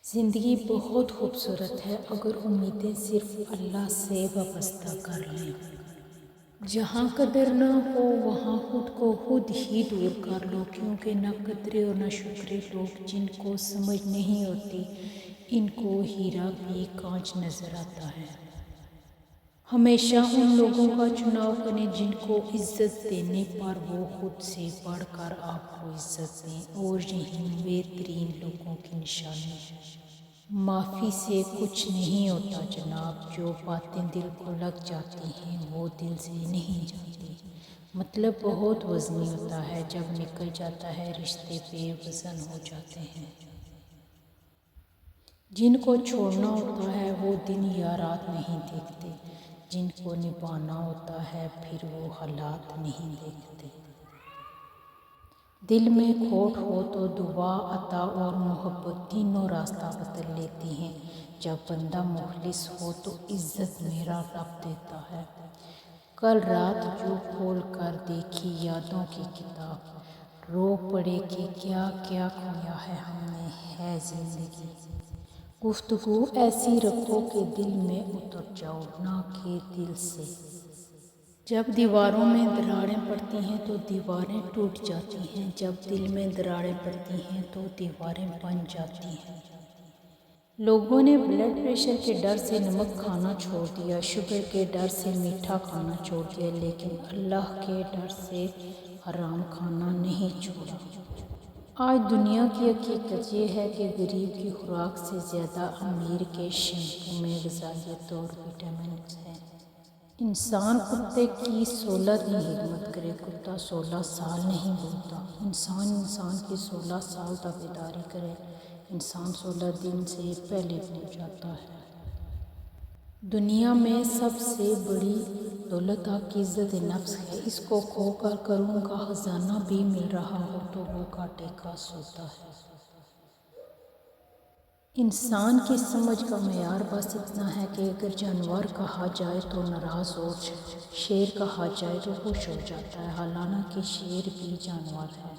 زندگی بہت خوبصورت ہے اگر امیدیں صرف اللہ سے وابستہ کر لیں۔ جہاں قدر نہ ہو وہاں خود کو خود ہی دور کر لو، کیونکہ نہ قدرے اور نہ شکرے لوگ جن کو سمجھ نہیں ہوتی، ان کو ہیرا بھی کانچ نظر آتا ہے۔ ہمیشہ ان لوگوں کا چناؤ کریں جن کو عزت دینے پر وہ خود سے بڑھ کر آپ کو عزت دیں، اور یہی بہترین لوگوں کی نشانی۔ معافی سے کچھ نہیں ہوتا جناب، جو باتیں دل کو لگ جاتی ہیں وہ دل سے نہیں جاتی۔ مطلب بہت وزنی ہوتا ہے، جب نکل جاتا ہے رشتے بے وزن ہو جاتے ہیں۔ جن کو چھوڑنا ہوتا ہے وہ دن یا رات نہیں دیکھتے، جن کو نبھانا ہوتا ہے پھر وہ حالات نہیں دیکھتے۔ دل میں کھوٹ ہو تو دعا، عطا اور محبت تینوں راستہ بدل لیتی ہیں۔ جب بندہ مخلص ہو تو عزت میرا رب دیتا ہے۔ کل رات جو کھول کر دیکھی یادوں کی کتاب، رو پڑے کہ کیا کیا کھویا ہے ہم نے، ہے زندگی۔ گفتگو ایسی رکھو کہ دل میں اتر جاؤ، نہ کہ دل سے۔ جب دیواروں میں دراڑیں پڑتی ہیں تو دیواریں ٹوٹ جاتی ہیں، جب دل میں دراڑیں پڑتی ہیں تو دیواریں بن جاتی ہیں۔ لوگوں نے بلڈ پریشر کے ڈر سے نمک کھانا چھوڑ دیا، شوگر کے ڈر سے میٹھا کھانا چھوڑ دیا، لیکن اللہ کے ڈر سے حرام کھانا نہیں چھوڑا۔ آج دنیا کی حقیقت یہ ہے کہ غریب کی خوراک سے زیادہ امیر کے شیمپو میں غذائیت اور وٹامنز ہیں۔ انسان کتے کی 16 دن خدمت کرے، کتا 16 سال نہیں بولتا۔ انسان کی 16 سال تابعداری کرے، انسان 16 دن سے پہلے بھول جاتا ہے۔ دنیا میں سب سے بڑی دولت آپ کی عزت نفس ہے۔ اس کو کھو کر کروں کا خزانہ بھی مل رہا ہو تو وہ گھاٹے کا سودا ہے۔ انسان کی سمجھ کا معیار بس اتنا ہے کہ اگر جانور کہا جائے تو ناراض اور شیر کہا جائے تو خوش ہو جاتا ہے، حالانکہ شیر بھی جانور ہے۔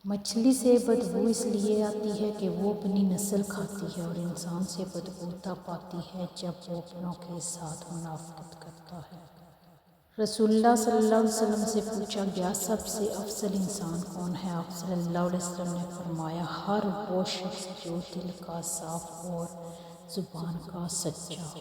مچھلی سے بدبو اس لیے آتی ہے کہ وہ اپنی نسل کھاتی ہے، اور انسان سے بدبو تب آتی ہے جب وہ اپنوں کے ساتھ منافقت کرتا ہے۔ رسول اللہ صلی اللہ علیہ وسلم سے پوچھا گیا سب سے افضل انسان کون ہے؟ آپ صلی اللہ علیہ وسلم نے فرمایا ہر وہ شخص جو دل کا صاف اور زبان کا سچا ہو۔